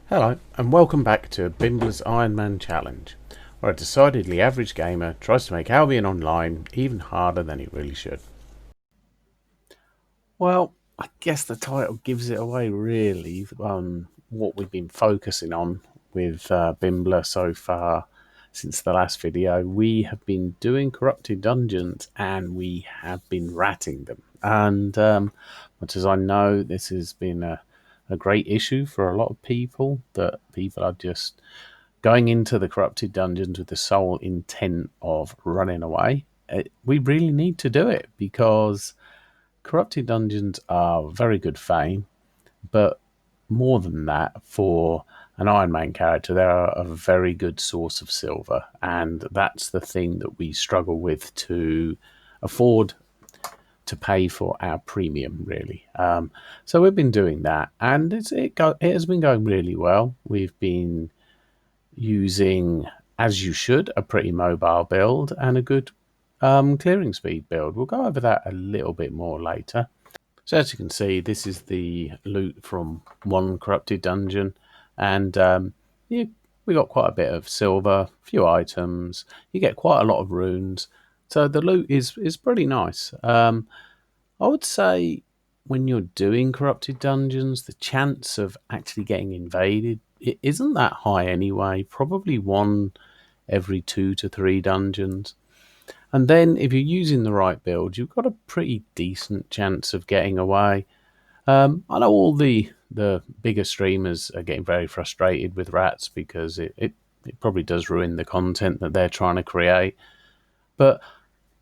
Hello, and welcome back to Bimbler's Ironman Challenge, where a decidedly average gamer tries to make Albion Online even harder than he really should. Well, I guess the title gives it away, really, what we've been focusing on with Bimbler so far since the last video. We have been doing corrupted dungeons, and we have been ratting them. And much as I know this has been a great issue for a lot of people, that people are just going into the corrupted dungeons with the sole intent of running away. We really need to do it because corrupted dungeons are very good fame, but more than that, for an Iron Man character, they are a very good source of silver, and that's the thing that we struggle with to afford to pay for our premium, really. So we've been doing that, and it has been going really well. We've been using, as you should, a pretty mobile build and a good clearing speed build. We'll go over that a little bit more later. So as you can see, this is the loot from one corrupted dungeon, and yeah, we got quite a bit of silver, a few items. You get quite a lot of runes, so the loot is pretty nice. I would say when you're doing corrupted dungeons, the chance of actually getting invaded, it isn't that high anyway. Probably one every 2 to 3 dungeons. And then if you're using the right build, you've got a pretty decent chance of getting away. I know all the bigger streamers are getting very frustrated with rats because it probably does ruin the content that they're trying to create. But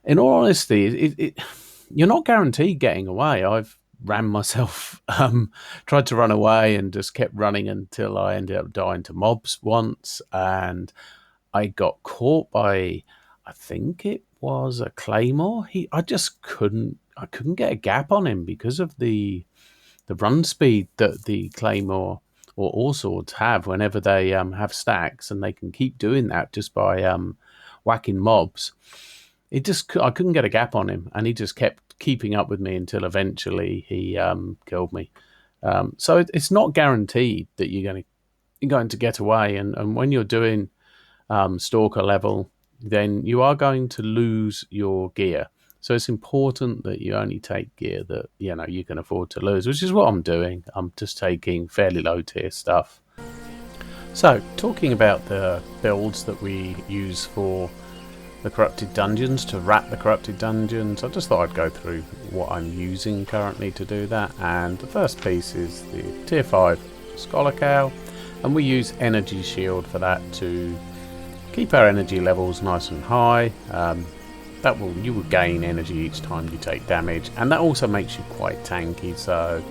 in all honesty, you're not guaranteed getting away. I've ran myself, tried to run away and just kept running until I ended up dying to mobs once, and I got caught by, I think it was a claymore. I just I couldn't get a gap on him because of the run speed that the claymore or all swords have whenever they have stacks, and they can keep doing that just by whacking mobs. I couldn't get a gap on him, and he just kept keeping up with me until eventually he killed me. So it's not guaranteed that you're going to get away, and when you're doing stalker level, then you are going to lose your gear. So it's important that you only take gear that you can afford to lose, which is what I'm doing. I'm just taking fairly low tier stuff. So talking about the builds that we use for the corrupted dungeons, to rat the corrupted dungeons, I just thought I'd go through what I'm using currently to do that. And the first piece is the tier 5 Scholar Cow, and we use Energy Shield for that to keep our energy levels nice and high. You will gain energy each time you take damage, and that also makes you quite tanky, so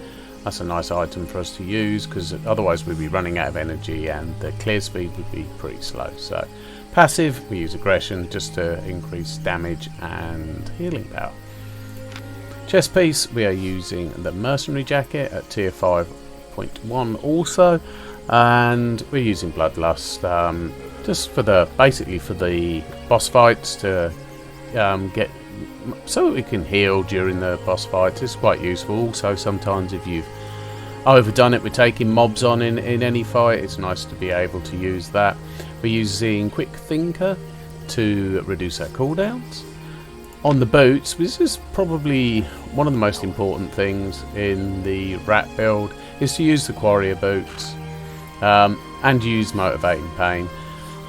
that's a nice item for us to use, because otherwise we'd be running out of energy and the clear speed would be pretty slow. So passive, we use aggression just to increase damage and healing power. Chest piece, we are using the mercenary jacket at tier 5.1 also, and we're using bloodlust just basically for the boss fights, to get so we can heal during the boss fights. It's quite useful. Also, sometimes if you've overdone it with taking mobs on in any fight, it's nice to be able to use that. We're using Quick Thinker to reduce our cooldowns. On the boots, this is probably one of the most important things in the rat build, is to use the Quarrier boots and use Motivating Pain.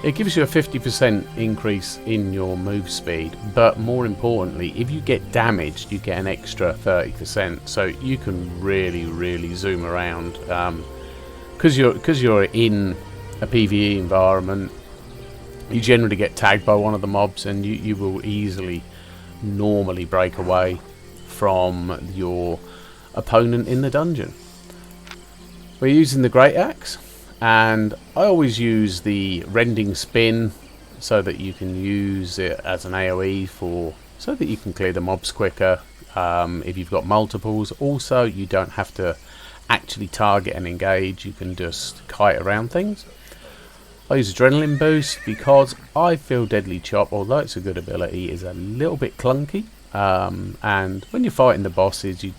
It gives you a 50% increase in your move speed, but more importantly, if you get damaged, you get an extra 30%. So you can really zoom around, because you're in a PvE environment. You generally get tagged by one of the mobs, and you will easily normally break away from your opponent in the dungeon. We're using the Great Axe, and I always use the Rending Spin so that you can use it as an AoE so that you can clear the mobs quicker if you've got multiples. Also, you don't have to actually target and engage, you can just kite around things. I use Adrenaline Boost because I feel Deadly Chop, although it's a good ability, is a little bit clunky, and when you're fighting the bosses, you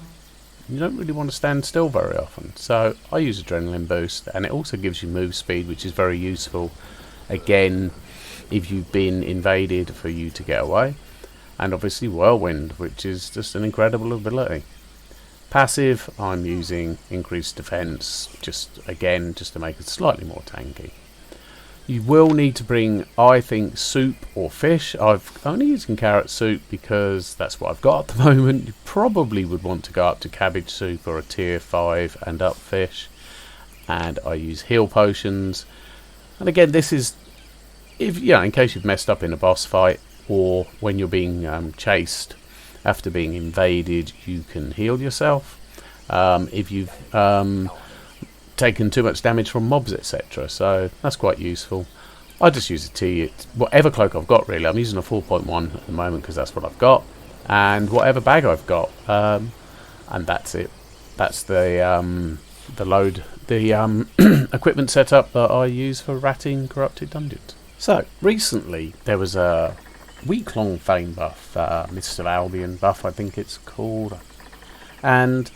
you don't really want to stand still very often. So I use Adrenaline Boost, and it also gives you move speed, which is very useful. Again, if you've been invaded, for you to get away. And obviously Whirlwind, which is just an incredible ability. Passive, I'm using Increased Defense, just to make it slightly more tanky. You will need to bring, I think, soup or fish. I've only using carrot soup because that's what I've got at the moment. You probably would want to go up to cabbage soup or a tier 5 and up fish. And I use heal potions. And again, this is, in case you've messed up in a boss fight, or when you're being chased after being invaded, you can heal yourself. If you've taken too much damage from mobs, etc. So that's quite useful. I just use whatever cloak I've got, really. I'm using a 4.1 at the moment because that's what I've got, and whatever bag I've got, and that's it. That's the equipment setup that I use for ratting corrupted dungeons. So recently there was a week-long fame buff, Mists of Albion buff, I think it's called, and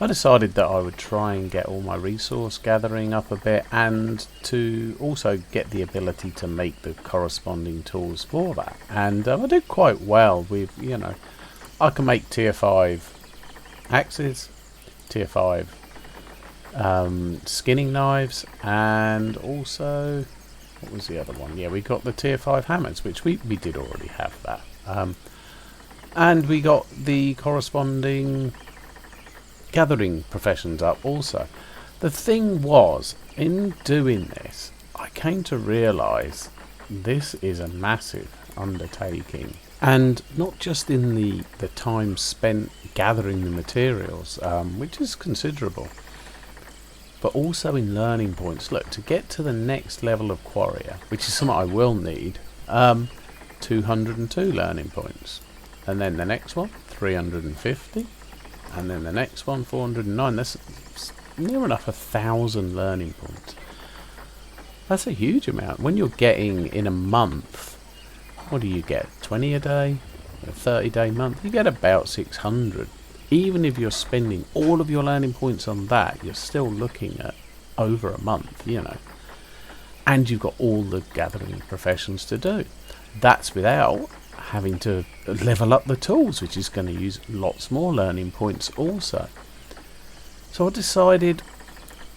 I decided that I would try and get all my resource gathering up a bit, and to also get the ability to make the corresponding tools for that. And I did quite well with, I can make tier 5 axes, tier 5 skinning knives, and also, what was the other one? Yeah, we got the tier 5 hammers, which we did already have that. And we got the corresponding gathering professions up also. The thing was, in doing this, I came to realise this is a massive undertaking, and not just in the time spent gathering the materials, which is considerable, but also in learning points. Look, to get to the next level of Quarrier, which is something I will need, 202 learning points, and then the next one 350, and then the next one 409. That's near enough 1,000 learning points. That's a huge amount. When you're getting in a month, what do you get, 20 a day, a 30-day month, you get about 600. Even if you're spending all of your learning points on that, you're still looking at over a month, and you've got all the gathering professions to do. That's without having to level up the tools, which is going to use lots more learning points also. So I decided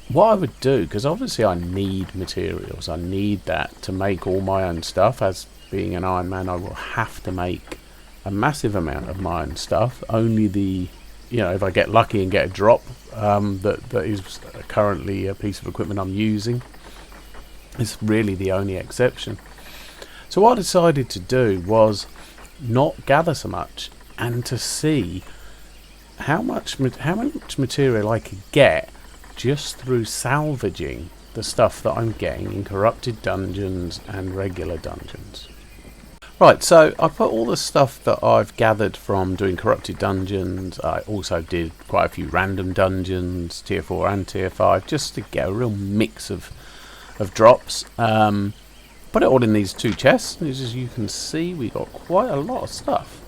what I would do, because obviously I need materials, I need that to make all my own stuff. As being an Ironman, I will have to make a massive amount of my own stuff. Only if I get lucky and get a drop that is currently a piece of equipment I'm using, it's really the only exception. So what I decided to do was not gather so much, and to see how much material I could get just through salvaging the stuff that I'm getting in corrupted dungeons and regular dungeons. Right, so I put all the stuff that I've gathered from doing corrupted dungeons. I also did quite a few random dungeons, tier 4 and tier 5, just to get a real mix of drops. Put it all in these 2 chests, and as you can see, we got quite a lot of stuff.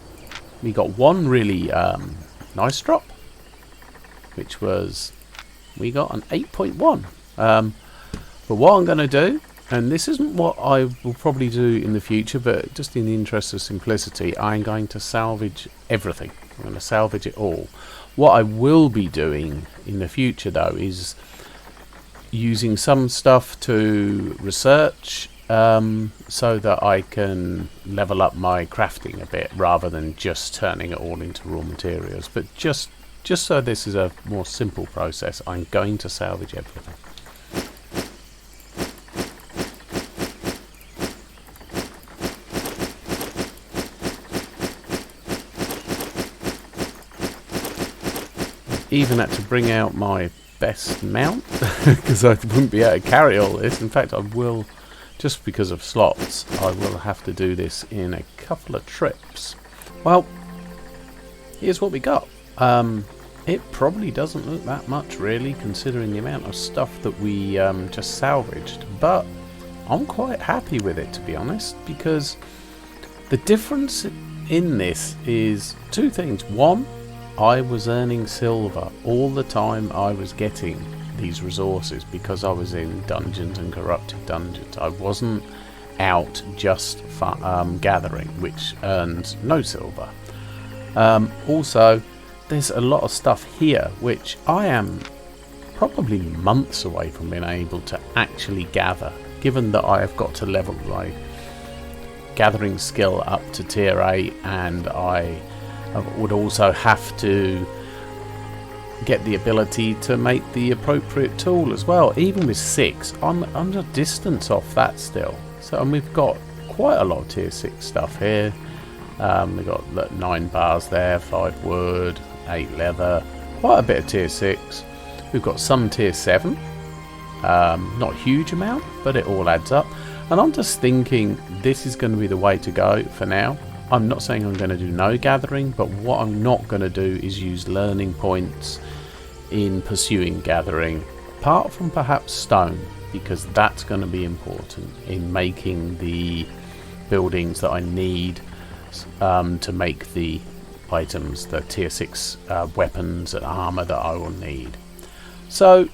We got one really nice drop, which was, we got an 8.1. But what I'm going to do, and this isn't what I will probably do in the future, but just in the interest of simplicity, I'm going to salvage everything. I'm going to salvage it all. What I will be doing in the future, though, is using some stuff to research, so that I can level up my crafting a bit, rather than just turning it all into raw materials. But just so this is a more simple process, I'm going to salvage everything. Even had to bring out my best mount because I wouldn't be able to carry all this. In fact, I will, just because of slots, I will have to do this in a couple of trips. Well, here's what we got. It probably doesn't look that much, really, considering the amount of stuff that we just salvaged, but I'm quite happy with it, to be honest, because the difference in this is 2 things. One, I was earning silver all the time I was getting these resources, because I was in dungeons and corrupted dungeons. I wasn't out just for gathering, which earns no silver. Also, there's a lot of stuff here which I am probably months away from being able to actually gather, given that I have got to level my gathering skill up to tier 8, and I would also have to get the ability to make the appropriate tool as well. Even with 6, I'm a distance off that still. So, and we've got quite a lot of tier 6 stuff here. We've got 9 bars there, 5 wood, 8 leather, quite a bit of tier 6. We've got some tier 7, not a huge amount, but it all adds up. And I'm just thinking this is going to be the way to go for now. I'm not saying I'm going to do no gathering, but what I'm not going to do is use learning points in pursuing gathering, apart from perhaps stone, because that's going to be important in making the buildings that I need to make the items, the tier 6 weapons and armor that I will need. So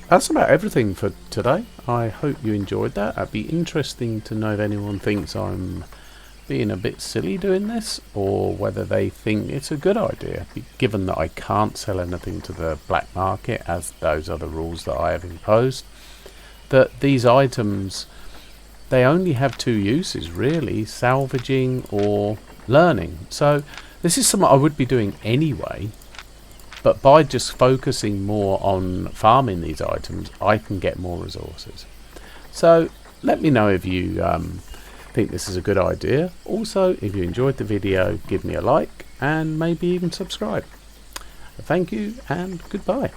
that's about everything for today. I hope you enjoyed that. It'd be interesting to know if anyone thinks I'm being a bit silly doing this, or whether they think it's a good idea, given that I can't sell anything to the black market, as those are the rules that I have imposed. That these items, they only have 2 uses really, salvaging or learning. So this is something I would be doing anyway, but by just focusing more on farming these items, I can get more resources. So let me know if you think this is a good idea. Also, if you enjoyed the video, give me a like and maybe even subscribe. Thank you and goodbye.